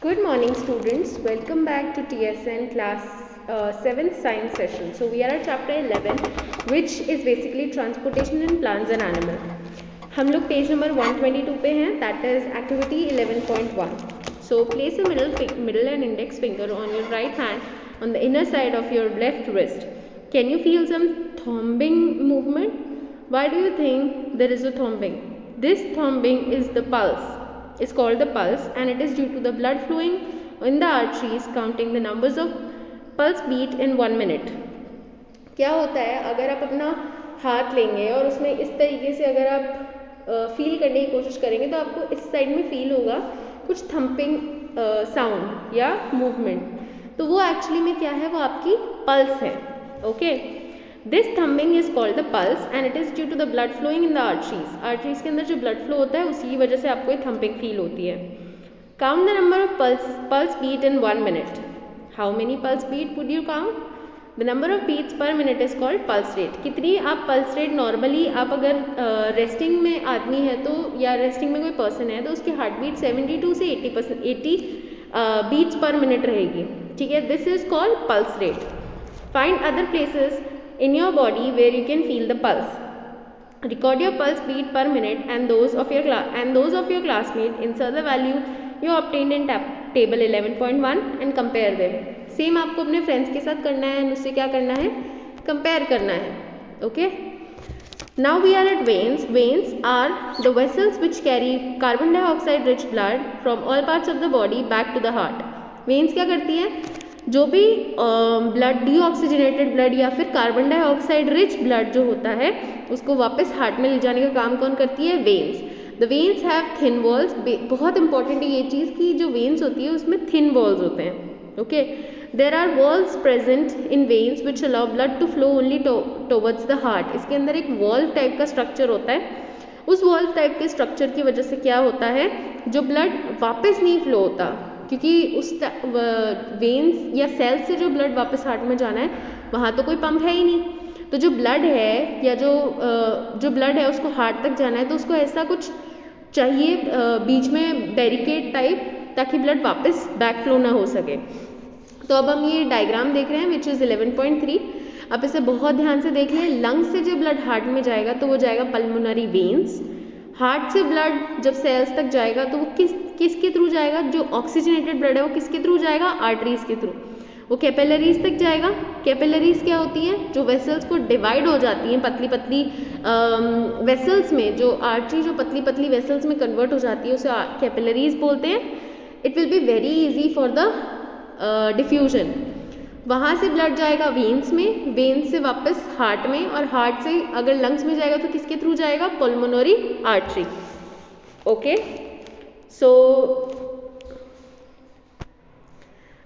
Good morning students, welcome back to TSN class 7th science session. So we are at chapter 11 which is basically transportation in plants and animals. हम लोग page number 122 पे हैं, that is activity 11.1. So place a middle and index finger on your right hand on the inner side of your left wrist. Can you feel some throbbing movement? Why do you think there is a throbbing? This throbbing is the pulse. Is called the pulse and it is due to the blood flowing in the arteries counting the numbers of pulse beat in 1 minute. क्या होता है अगर आप अपना हाथ लेंगे और उसमें इस तरीके से अगर आप फील करने की कोशिश करेंगे तो आपको इस साइड में फील होगा कुछ थम्पिंग साउंड या मूवमेंट, तो वो एक्चुअली में क्या है, वो आपकी पल्स है. Okay, this thumbing is called the pulse and it is due to the blood flowing in the arteries. Arteries के अंदर जो ब्लड फ्लो होता है उसी की वजह से आपको ये थम्पिंग फील होती है. Count the number of pulse beat in 1 minute. How many pulse beat would you count? The number of beats per minute is called pulse rate. कितनी आप पल्स रेट नॉर्मली आप अगर रेस्टिंग में आदमी है तो या रेस्टिंग में कोई पर्सन है तो उसकी हार्ट बीट 72 से 80 बीट्स पर मिनट रहेगी. ठीक है, this is called pulse rate. Find other places in your body where you can feel the pulse. Record your pulse beat per minute and those of your classmates. Insert the value you obtained in table 11.1 and compare them. Same आपको अपने friends के साथ करना है, उससे क्या करना है, कंपेयर करना है. Okay, now we are at veins. Veins are the vessels which carry carbon dioxide rich blood from all parts of the body back to the heart. veins क्या करती है, जो भी ब्लड डीऑक्सीजनेटेड ब्लड या फिर carbon dioxide rich blood जो होता है उसको वापस हार्ट में ले जाने का काम कौन करती है, veins. The veins have thin walls. बहुत इंपॉर्टेंट है ये चीज़ कि जो वेन्स होती है उसमें थिन वॉल्स होते हैं. Okay, there are walls present in veins which allow blood to flow only towards the heart. इसके अंदर एक वॉल्व टाइप का स्ट्रक्चर होता है. उस वॉल्व टाइप के स्ट्रक्चर की वजह से क्या होता है, जो ब्लड वापस नहीं फ्लो होता, क्योंकि उस वेन्स या सेल्स से जो ब्लड वापस हार्ट में जाना है वहाँ तो कोई पंप है ही नहीं. तो जो ब्लड है या जो ब्लड है उसको हार्ट तक जाना है तो उसको ऐसा कुछ चाहिए बीच में बैरिकेड टाइप, ताकि ब्लड वापस बैक फ्लो ना हो सके. तो अब हम ये डायग्राम देख रहे हैं विच इज़ 11.3. आप इसे बहुत ध्यान से देख लें. लंग्स से जो ब्लड हार्ट में जाएगा तो वो जाएगा पल्मोनरी वेन्स. हार्ट से ब्लड जब सेल्स तक जाएगा तो वो किसके थ्रू जाएगा, जो ऑक्सीजनेटेड ब्लड है वो किसके थ्रू जाएगा, आर्टरीज के थ्रू. वो कैपिलरीज तक जाएगा. कैपिलरीज क्या होती हैं, जो वेसल्स को डिवाइड हो जाती हैं पतली पतली वेसल्स में. जो आर्टरी जो पतली पतली वेसल्स में कन्वर्ट हो जाती है उसे कैपिलरीज बोलते हैं. It will be very easy for the diffusion. वहाँ से ब्लड जाएगा वेन्स में, वेन्स से वापस हार्ट में, और हार्ट से अगर लंग्स में जाएगा तो किसके थ्रू जाएगा, pulmonary artery. Okay, so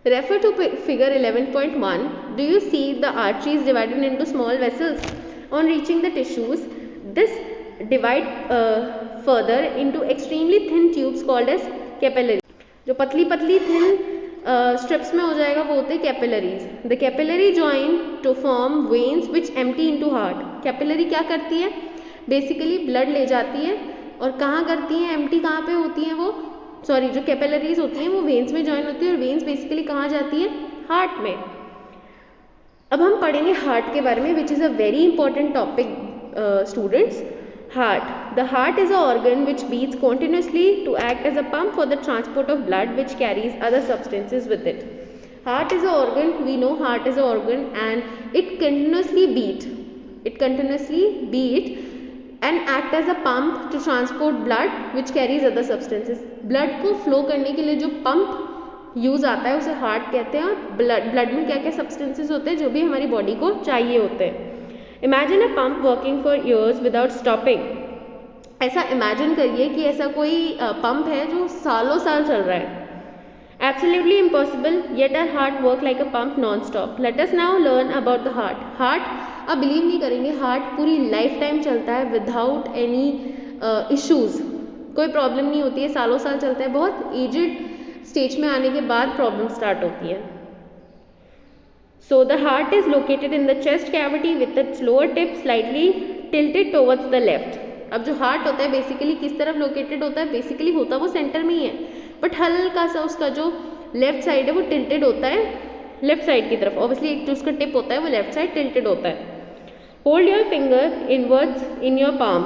refer to figure 11.1. Do you see the arteries divided into small vessels? On reaching the tissues, this divide further into extremely thin tubes called as capillaries. जो पतली पतली thin strips में हो जाएगा वो होते हैं capillaries. The capillary join to form veins which empty into heart. Capillary क्या करती है, बेसिकली ब्लड ले जाती है और कहाँ करती है, एम्प्टी कहाँ पे होती है वो, सॉरी जो कैपिलरीज होती हैं वो वेन्स में जॉइन होती है और वेन्स बेसिकली कहाँ जाती है, हार्ट में. अब हम पढ़ेंगे हार्ट के बारे में which is a very important topic students. Heart. The heart is an organ which beats continuously to act as a pump for the transport of blood which carries other substances with it. Heart is an organ, we know heart is an organ and it continuously beat and act as a pump to transport blood which carries other substances. Blood को flow करने के लिए जो pump use आता है उसे heart कहते हैं. और blood में क्या क्या substances होते हैं जो भी हमारी body को चाहिए होते हैं. Imagine a pump working for years without stopping. ऐसा इमेजिन करिए कि ऐसा कोई पंप है जो सालों साल चल रहा है. Absolutely impossible, yet our heart work like a pump non stop. Let us now learn about the heart. Heart आप बिलीव नहीं करेंगे, हार्ट पूरी लाइफ टाइम चलता है विदाउट एनी इश्यूज. कोई प्रॉब्लम नहीं होती है, सालों साल चलता है. बहुत एजड स्टेज में आने के बाद प्रॉब्लम स्टार्ट होती है. So the heart is located in the chest cavity with its lower tip slightly tilted towards the left. अब जो हार्ट होता है बेसिकली किस तरफ लोकेटेड होता है, बेसिकली होता वो सेंटर में ही है. बट हल्का सा उसका जो लेफ्ट साइड है वो टिल्टेड होता है लेफ्ट साइड की तरफ। ऑब्वियसली एक जो उसका टिप होता है वो लेफ्ट साइड टिल्टेड होता है। Hold your finger inwards in your palm,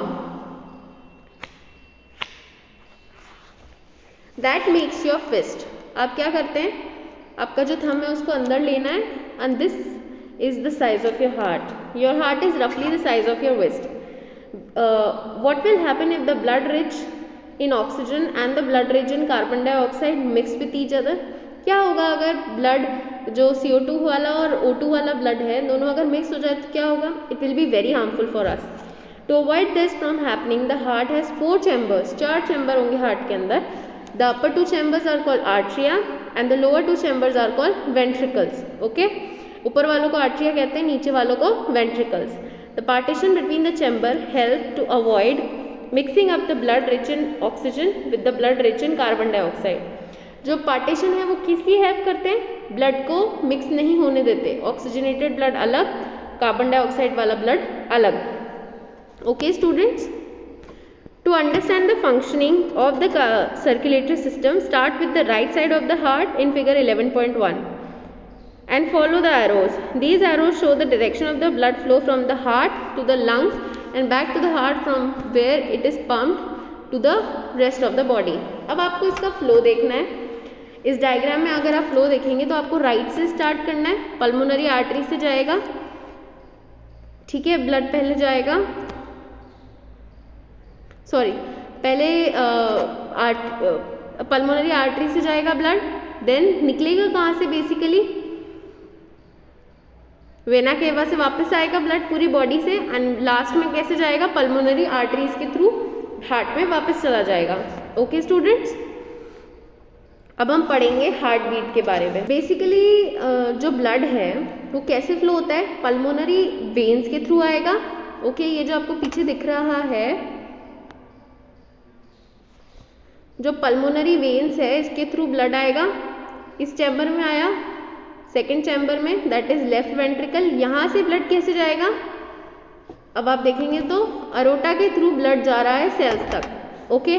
that makes your fist. आप क्या करते हैं, आपका जो थंब है उसको अंदर लेना है, and this is the size of your heart. Your heart is रफली the size of your waist. what will happen if the blood rich in oxygen and the blood rich in carbon dioxide mix with each other? क्या होगा अगर blood जो CO2 वाला और O2 वाला blood है दोनों अगर मिक्स हो जाए तो क्या होगा? It will be very harmful for us. To avoid this from happening the heart has 4 chambers, 4 chamber होंगे हार्ट के अंदर। The upper 2 chambers are called atria and the lower 2 chambers are called ventricles. Okay, ऊपर वालों को atria कहते हैं, नीचे वालों को ventricles. The partition between the chamber help to avoid mixing up the blood rich in oxygen with the blood rich in carbon dioxide. जो partition है वो किस लिए हेल्प करते हैं? ब्लड को मिक्स नहीं होने देते। ऑक्सीजनेटेड ब्लड अलग, कार्बन डाइऑक्साइड वाला ब्लड अलग। Okay students, to understand the functioning of the circulatory system, start with the right side of the heart in figure 11.1. and follow the arrows. These arrows show the direction of the blood flow from the heart to the lungs and back to the heart from where it is pumped to the rest of the body. अब आपको इसका flow देखना है। इस diagram में अगर आप flow देखेंगे तो आपको राइट से स्टार्ट करना है, पल्मोनरी आर्टरी से जाएगा, ठीक है, ब्लड पहले जाएगा, सॉरी पहले पल्मोनरी आर्टरी से जाएगा ब्लड, देन निकलेगा कहाँ से? बेसिकली वेना केवा से वापस आएगा ब्लड पूरी बॉडी से, एंड लास्ट में कैसे जाएगा? पल्मोनरी आर्टरीज के थ्रू हार्ट में वापस चला जाएगा। ओके स्टूडेंट्स, अब हम पढ़ेंगे हार्ट बीट के बारे में। बेसिकली जो ब्लड है वो कैसे फ्लो होता है? पल्मोनरी वेन्स के थ्रू आएगा। ओके, ये जो आपको पीछे दिख रहा है जो पल्मोनरी वेन्स है इसके थ्रू ब्लड आएगा, इस चैम्बर में आया, सेकेंड चैम्बर में, दैट इज लेफ्ट वेंट्रिकल। यहाँ से ब्लड कैसे जाएगा? अब आप देखेंगे तो अरोटा के थ्रू ब्लड जा रहा है सेल्स तक। ओके,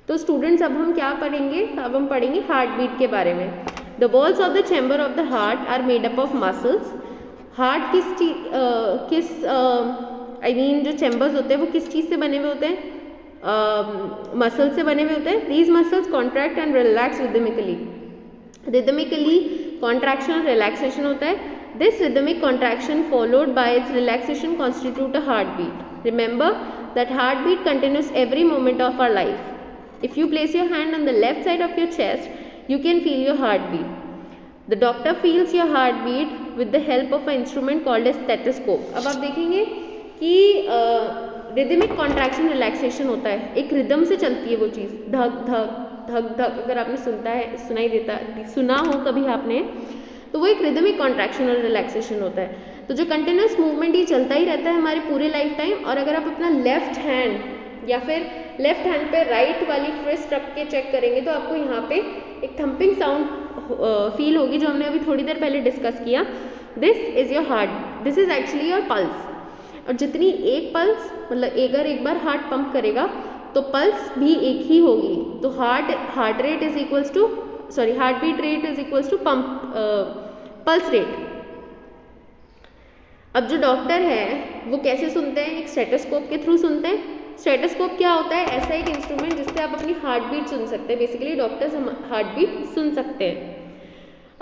तो स्टूडेंट्स अब हम क्या पढ़ेंगे? अब हम पढ़ेंगे हार्ट बीट के बारे में। The walls of the chamber of the heart are made up of muscles. Heart किस आई मीन जो चैम्बर्स होते हैं वो किस चीज़ से बने हुए होते हैं? मसल्स से बने हुए होते हैं। These muscles contract and relax rhythmically. Rhythmically contraction और रिलैक्सेशन होता है। This rhythmic contraction followed by its relaxation constitute a heart beat. Remember that heart beat continues every moment of our life. If you place your hand on the left side of your chest you can feel your heart beat. The doctor feels your heart beat with the help of a instrument called a stethoscope. अब आप देखेंगे कि rhythmic contraction relaxation होता है, एक rhythm से चलती है वो चीज़, धक धक धक धक। अगर आपने सुना हो कभी आपने, तो वो एक रिदमिक कॉन्ट्रैक्शन और रिलैक्सेशन होता है। तो जो कंटिन्यूस मूवमेंट ये चलता ही रहता है हमारे पूरे लाइफ टाइम। और अगर आप अपना लेफ्ट हैंड या फिर लेफ्ट हैंड पे राइट वाली फिस्ट रख के चेक करेंगे तो आपको यहाँ पे एक थम्पिंग साउंड फील होगी, जो हमने अभी थोड़ी देर पहले डिस्कस किया। This is your heart, this is actually your pulse. और जितनी एक पल्स मतलब अगर एक बार हार्ट पंप करेगा तो पल्स भी एक ही होगी। तो heart rate is equals to heart beat rate is equals to pulse rate. अब जो डॉक्टर है वो कैसे सुनते हैं? एक स्टेथोस्कोप के थ्रू सुनते हैं। स्टेथोस्कोप क्या होता है? ऐसा एक इंस्ट्रूमेंट जिससे आप अपनी हार्ट बीट सुन सकते हैं। बेसिकली डॉक्टर्स हार्ट बीट सुन सकते हैं।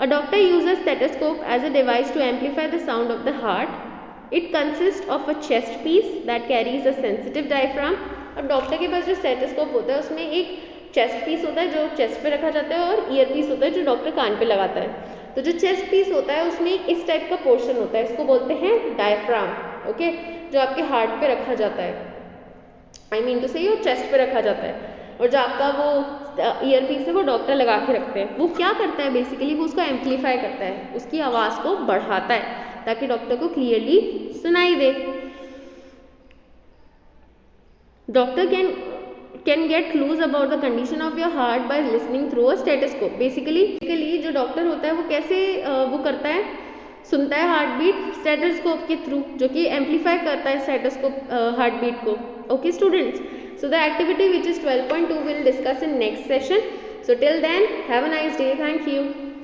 A doctor uses stethoscope as a device to amplify the sound of the heart. It consist of a chest piece that carries a sensitive diaphragm. अब doctor के पास जो स्टेथोस्कोप होता है उसमें एक चेस्ट पीस होता है जो चेस्ट पे रखा जाता है, और ईयर पीस होता है जो डॉक्टर कान पे लगाता है। तो जो चेस्ट पीस होता है उसमें इस टाइप का पोर्शन होता है, इसको बोलते हैं डायफ्राम। ओके, जो आपके हार्ट पे रखा जाता है, आई मीन टू से चेस्ट पे रखा जाता है। और जो आपका वो ईयर पीस है वो डॉक्टर लगा के रखते हैं। वो क्या करता है? बेसिकली वो उसको एम्पलीफाई करता है, उसकी आवाज़ को बढ़ाता है ताकि डॉक्टर को क्लियरली सुनाई दे। Doctor can get clues about the condition of your heart by listening through a stethoscope. Basically जो डॉक्टर होता है वो कैसे वो करता है? सुनता है हार्ट बीट स्टेथोस्कोप के थ्रू, जो कि एम्पलीफाई करता है स्टेथोस्कोप हार्ट बीट को। Okay students, so the activity which is 12.2 we'll discuss in next session. So till then, have a nice day. Thank you.